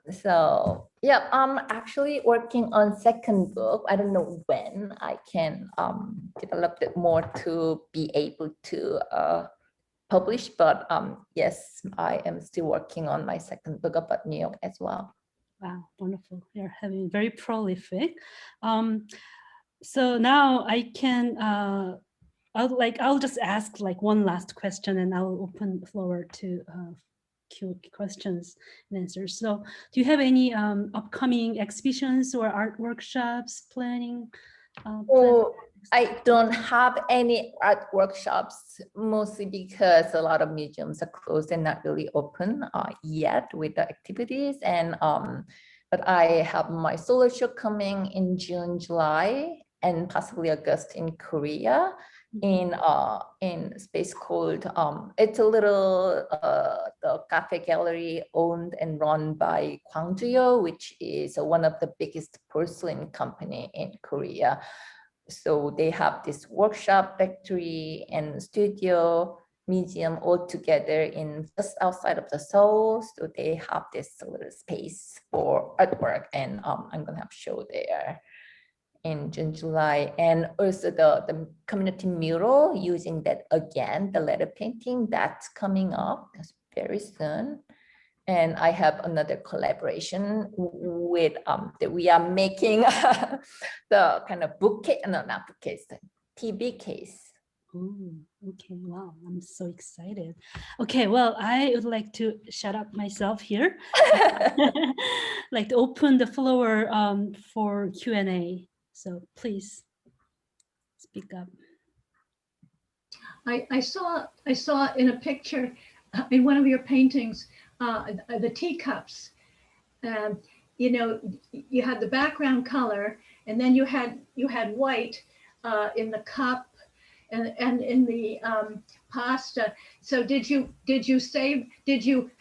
So yeah, I'm actually working on second book. I don't know when I can develop it more to be able to publish, but yes, I am still working on my second book about New York as well. Wow, wonderful. You're having very prolific. So now I can, I'll just ask like one last question and I'll open the floor to questions and answers. So do you have any upcoming exhibitions or art workshops planning? Oh, I don't have any art workshops, mostly because a lot of museums are closed and not really open yet with the activities. And but I have my solo show coming in June, July, and possibly August in Korea, in space called it's a little the cafe gallery owned and run by Gwangju, which is one of the biggest porcelain company in Korea. So they have this workshop, factory, and studio museum all together in just outside of the Seoul. So they have this little space for artwork, and I'm gonna have a show there in June, July, and also the community mural using that again, the letter painting, that's coming up very soon. And I have another collaboration with that we are making the kind of bookcase, no, not bookcase, TV case. Ooh, okay, wow, I'm so excited. Okay, well, I would like to shut up myself here. Like to open the floor for Q&A. So please speak up. I saw in a picture in one of your paintings the teacups. you know, you had the background color, and then you had white in the cup and in the pasta. So did you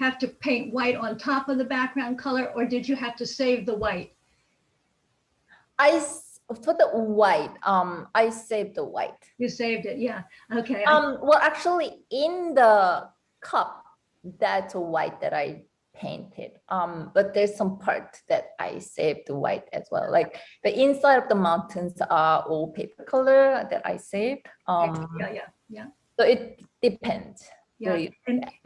have to paint white on top of the background color, or did you have to save the white? For the white, I saved the white. You saved it, yeah. Okay. Well, actually, in the cup, that's white that I painted. But there's some part that I saved the white as well. Like the inside of the mountains are all paper color that I saved. Yeah. So it depends. Yeah,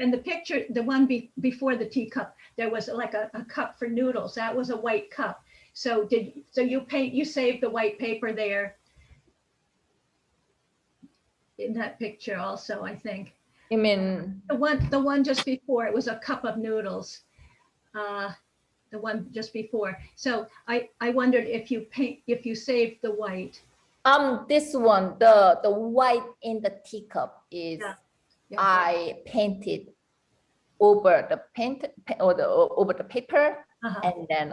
and the picture, the one before the teacup, there was like a cup for noodles. That was a white cup. So you saved the white paper there in that picture also, I think. You mean the one just before, it was a cup of noodles. The one just before. So I wondered if you saved the white. this one, the white in the teacup is Yeah. I painted over the over the paper and then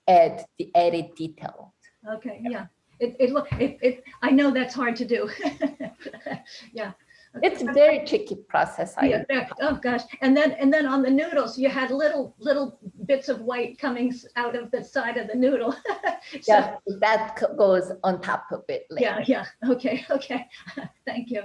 add the added detail. Okay, yeah. I know that's hard to do. Yeah. It's a very tricky process. Yeah. Oh gosh. And then on the noodles, you had little bits of white coming out of the side of the noodle. So, yeah, that goes on top of it later. Yeah. Okay. Thank you.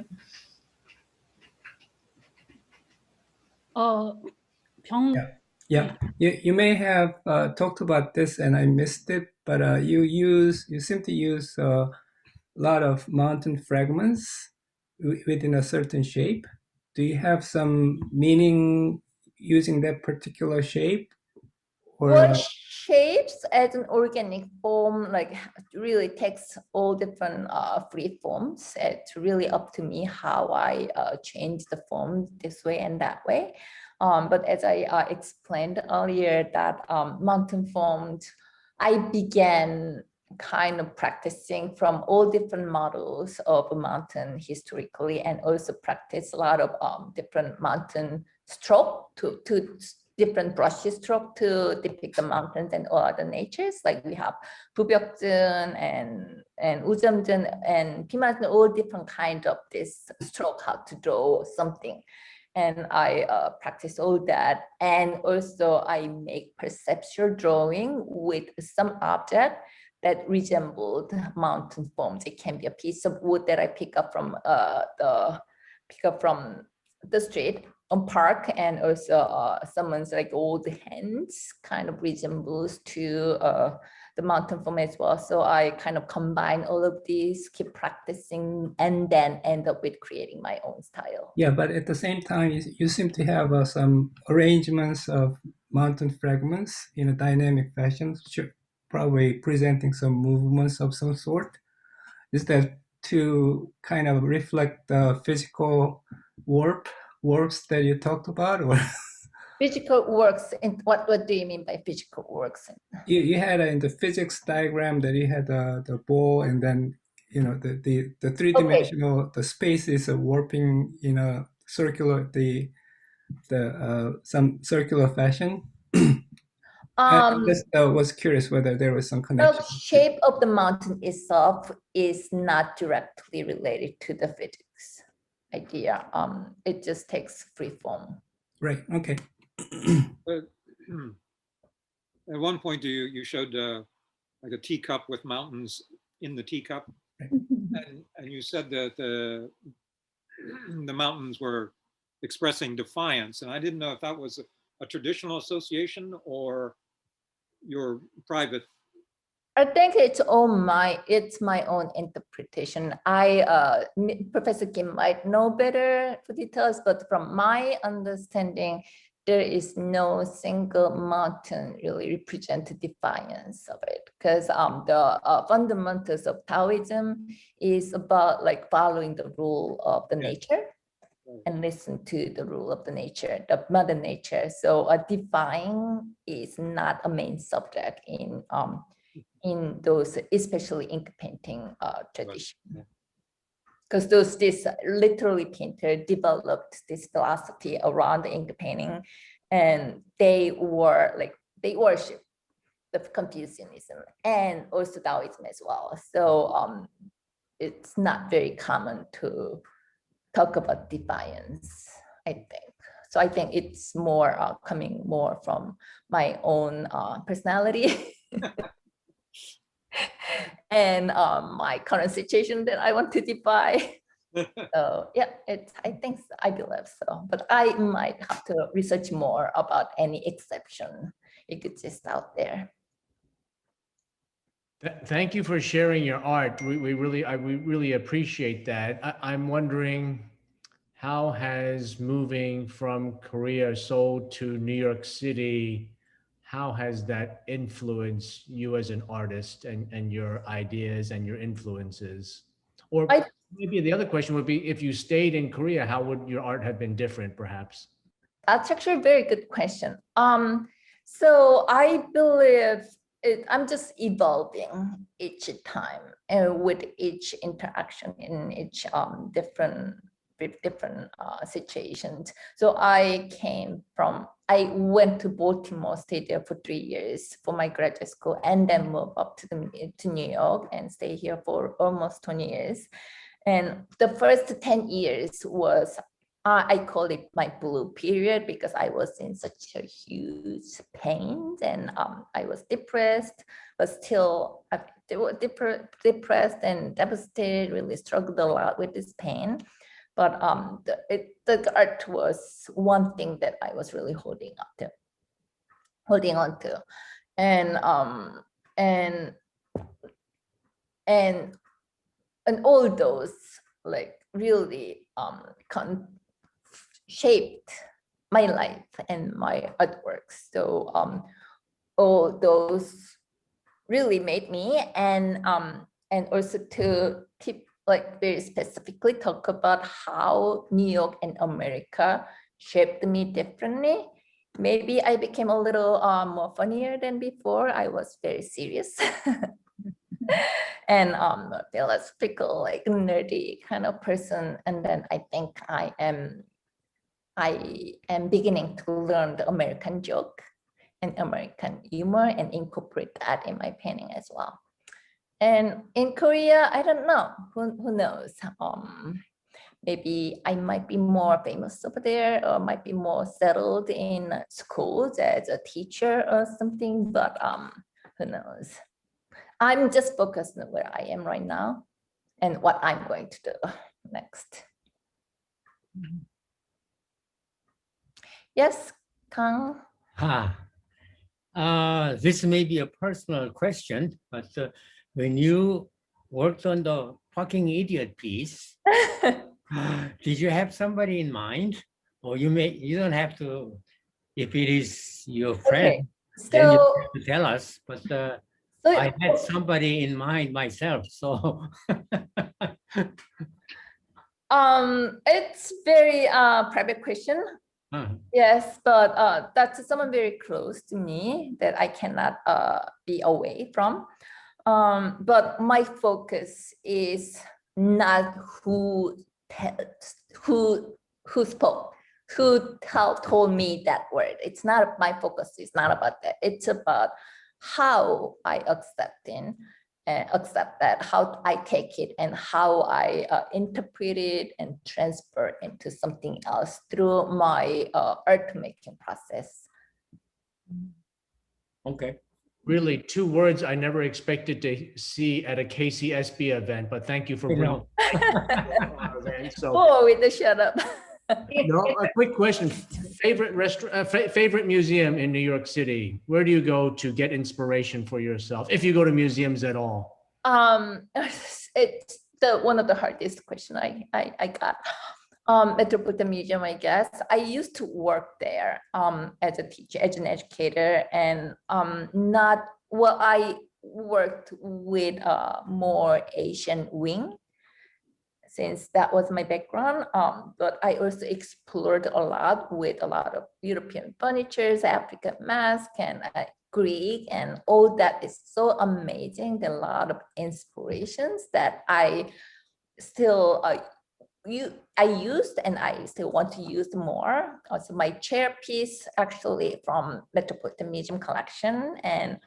Yeah. You may have talked about this and I missed it, but you seem to use a lot of mountain fragments within a certain shape. Do you have some meaning using that particular shape? Or Well, shapes as an organic form, like really takes all different free forms. It's really up to me how I change the form this way and that way. But as I explained earlier, that mountain forms, I began kind of practicing from all different models of a mountain historically, and also practice a lot of different mountain stroke to different brush stroke to depict the mountains and all other natures. Like we have 부벽진 and 우점진 and 피마진, all different kind of this stroke, how to draw something. And I practice all that. And also I make perceptual drawing with some object that resembled mountain forms. It can be a piece of wood that I pick up from the street on park, and also someone's like old hands kind of resembles to the mountain form as well. So I kind of combine all of these, keep practicing, and then end up with creating my own style. yeah, but at the same time, you seem to have some arrangements of mountain fragments in a dynamic fashion, probably presenting some movements of some sort. Is that to kind of reflect the physical warps that you talked about, or Physical works, and what do you mean by physical works? you had in the physics diagram that you had the ball, and then the three-dimensional the space is warping in a circular some circular fashion. I just was curious whether there was some connection. The shape of the mountain itself is not directly related to the physics idea. It just takes free form. Right. Okay. But at one point you showed like a teacup with mountains in the teacup, and you said that the mountains were expressing defiance, and I didn't know if that was a traditional association or your private. I think it's my own interpretation. Professor Kim might know better for details, but from my understanding, there is no single mountain really represent defiance of it, because the fundamentals of Taoism is about like following the rule of the nature and listen to the rule of the nature, the mother nature. So defying is not a main subject in those, especially ink painting tradition. Because this literally painter developed this philosophy around the ink painting, and they were like they worship the Confucianism and also Taoism as well. So it's not very common to talk about defiance, I think. So I think it's more coming more from my own personality and my current situation that I want to defy. So yeah, I believe so, but I might have to research more about any exception it exists out there. Thank you for sharing your art. We really appreciate that. I'm wondering, how has moving from Korea, Seoul to New York City, how has that influenced you as an artist and your ideas and your influences? Or maybe the other question would be, if you stayed in Korea, how would your art have been different, perhaps? That's actually a very good question. So I believe I'm just evolving each time and with each interaction in each different situations. So I went to Baltimore, stayed there for 3 years for my graduate school, and then moved up to New York and stay here for almost 20 years. And the first 10 years was, I call it my blue period, because I was in such a huge pain and I was depressed, but still depressed and devastated, really struggled a lot with this pain. But the art was one thing that I was really holding on to. And all those like really shaped my life and my artworks. So all those really made me, and also to keep like very specifically talk about how New York and America shaped me differently. Maybe I became a little more funnier than before. I was very serious and philosophical, like nerdy kind of person. And then I think I am beginning to learn the American joke and American humor and incorporate that in my painting as well. And in Korea, I don't know, who knows? Maybe I might be more famous over there, or might be more settled in schools as a teacher or something, but who knows? I'm just focused on where I am right now and what I'm going to do next. Yes, Kang? This may be a personal question, but when you worked on the fucking idiot piece, did you have somebody in mind? Or you don't have to, if it is your friend, then you have to tell us. But I had somebody in mind myself, so. It's very private question. Yes, but that's someone very close to me that I cannot be away from. But my focus is not who spoke, who told me that word. It's not my focus. It's not about that. It's about how I accept that, how I take it, and how I interpret it and transfer into something else through my art making process. Okay. Really, 2 words I never expected to see at a KCSB event, but thank you for bringing it. Oh, with the shut up. No, a quick question. Favorite restaurant, favorite museum in New York City? Where do you go to get inspiration for yourself, if you go to museums at all? It's one of the hardest question I got. Metropolitan Museum, I guess. I used to work there as a teacher, as an educator, and I worked with more Asian wing, since that was my background. But I also explored a lot with a lot of European furnitures, African masks, and Greek, and all that is so amazing. There are a lot of inspirations that I still I used and I still want to use more. Also, my chair piece actually from Metropolitan Museum collection, and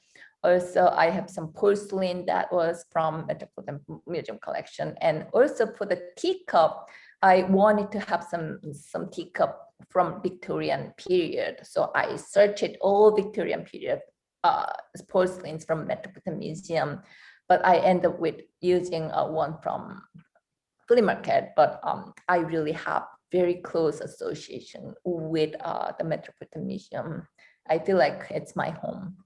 also I have some porcelain that was from Metropolitan Museum collection. And also for the teacup, I wanted to have some teacup from Victorian period. So I searched all Victorian period porcelains from Metropolitan Museum, but I ended up with using one from flea market, but I really have very close association with the Metropolitan Museum. I feel like it's my home.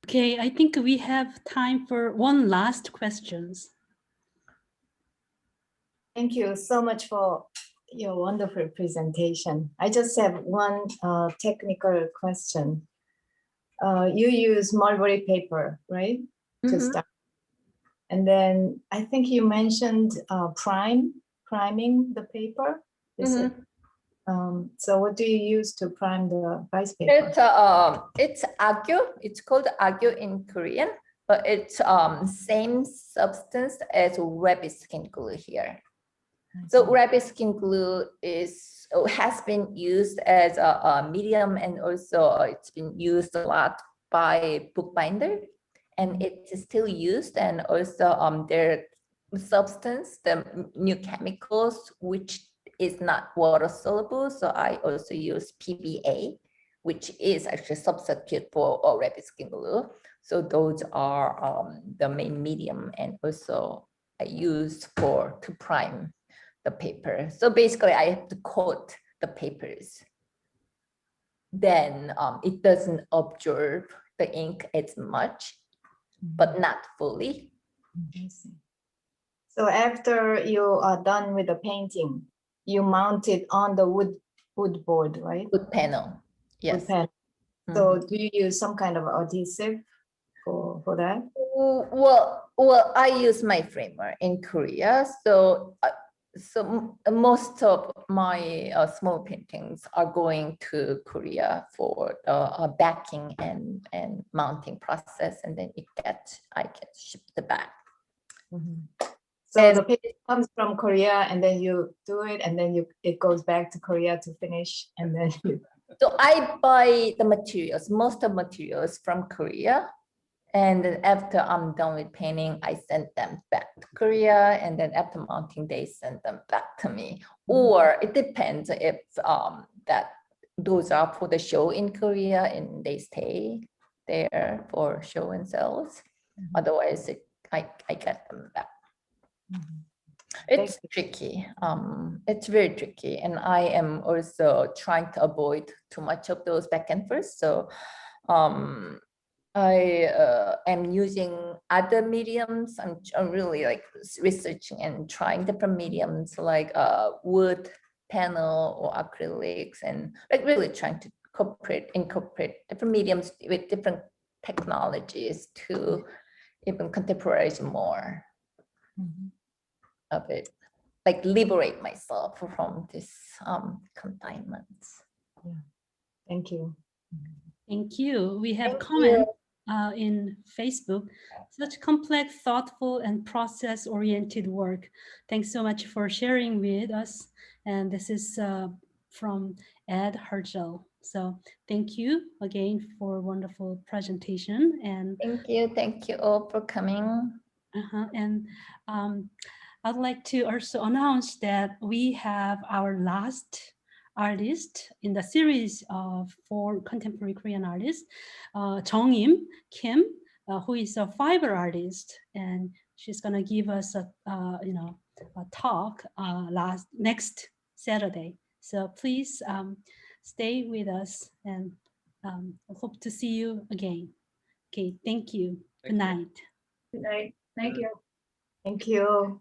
Okay, I think we have time for one last questions. Thank you so much for your wonderful presentation. I just have one technical question. You use mulberry paper, right? To start. And then I think you mentioned priming the paper. Is it? So what do you use to prime the rice paper? It's agyo. It's called agyo in Korean, but it's same substance as rabbit skin glue here. So rabbit skin glue has been used as a medium, and also it's been used a lot by bookbinder, and it's still used. And also their substance, the new chemicals, which is not water soluble. So I also use PBA, which is actually a substitute for rabbit skin glue. So those are the main medium, and also I use to prime the paper. So basically I have to coat the papers. Then it doesn't absorb the ink as much, but not fully. So after you are done with the painting, you mount it on the wood board, right? Wood panel, yes. Wood panel. So do you use some kind of adhesive for that? Well, I use my framer in Korea. So most of my small paintings are going to Korea for the backing and mounting process, and then I get shipped back. So the paper comes from Korea, and then you do it, and then it goes back to Korea to finish, and then you. So I buy the materials, most of materials from Korea. And then after I'm done with painting, I send them back to Korea. And then after mounting, they send them back to me. Or it depends if that those are for the show in Korea and they stay there for show and sales. Otherwise, I get them back. It's tricky. It's very tricky. And I am also trying to avoid too much of those back and forth. So I am using other mediums. I'm really like researching and trying different mediums like wood panel or acrylics, and like really trying to incorporate different mediums with different technologies to even contemporize more of it, like liberate myself from this confinements. Yeah. Thank you. Thank you. We have comments in Facebook. Such complex, thoughtful, and process-oriented work. Thanks so much for sharing with us. And this is from Ed Hergel. So thank you again for a wonderful presentation. And thank you all for coming. And I'd like to also announce that we have our last artist in the series of 4 contemporary Korean artists, Seongmin Kim, who is a fiber artist, and she's gonna give us a talk next Saturday. So please stay with us, and hope to see you again. Okay, thank you. Good night. Good night. Thank you. Thank you.